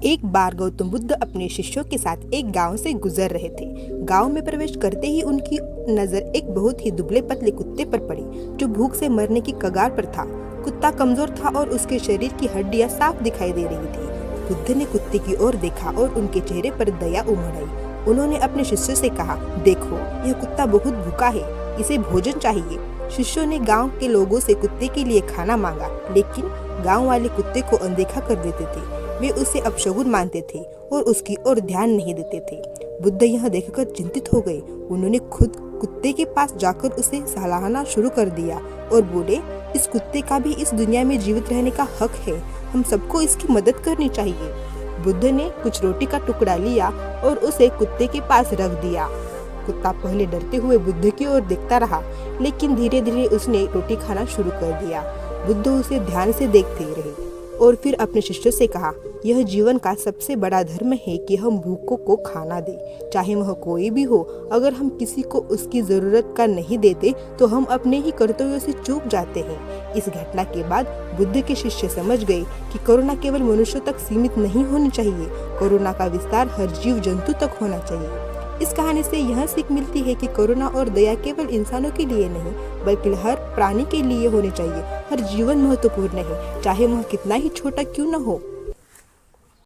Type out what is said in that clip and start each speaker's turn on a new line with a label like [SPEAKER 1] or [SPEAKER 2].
[SPEAKER 1] एक बार गौतम बुद्ध अपने शिष्यों के साथ एक गांव से गुजर रहे थे। गांव में प्रवेश करते ही उनकी नजर एक बहुत ही दुबले पतले कुत्ते पर पड़ी जो भूख से मरने की कगार पर था। कुत्ता कमजोर था और उसके शरीर की हड्डियां साफ दिखाई दे रही थी। बुद्ध ने कुत्ते की ओर देखा और उनके चेहरे पर दया उमड़ आई। उन्होंने अपने शिष्यों से कहा, देखो, यह कुत्ता बहुत भूखा है, इसे भोजन चाहिए। शिष्यों ने गांव के लोगों से कुत्ते के लिए खाना मांगा, लेकिन गांव वाले कुत्ते को अनदेखा कर देते थे। वे उसे अपशगुन मानते थे और उसकी ओर ध्यान नहीं देते थे। बुद्ध यह देखकर चिंतित हो गए। उन्होंने खुद कुत्ते के पास जाकर उसे सहलाना शुरू कर दिया और बोले, इस कुत्ते का भी इस दुनिया में जीवित रहने का हक है, हम सबको इसकी मदद करनी चाहिए। बुद्ध ने कुछ रोटी का टुकड़ा लिया और उसे कुत्ते के पास रख दिया। कुत्ता पहले डरते हुए बुद्ध की ओर देखता रहा, लेकिन धीरे धीरे उसने रोटी खाना शुरू कर दिया। बुद्ध उसे ध्यान से देखते रहे और फिर अपने शिष्यों से कहा, यह जीवन का सबसे बड़ा धर्म है कि हम भूखों को खाना दें, चाहे वह कोई भी हो। अगर हम किसी को उसकी जरूरत का नहीं देते तो हम अपने ही कर्तव्यों से चूक जाते हैं। इस घटना के बाद बुद्ध के शिष्य समझ गए कि करुणा केवल मनुष्यों तक सीमित नहीं होनी चाहिए, करुणा का विस्तार हर जीव जंतु तक होना चाहिए। इस कहानी से यह सीख मिलती है कि करुणा और दया केवल इंसानों के लिए नहीं, बल्कि हर प्राणी के लिए होनी चाहिए। हर जीवन महत्वपूर्ण है, चाहे वह कितना ही छोटा क्यों न हो।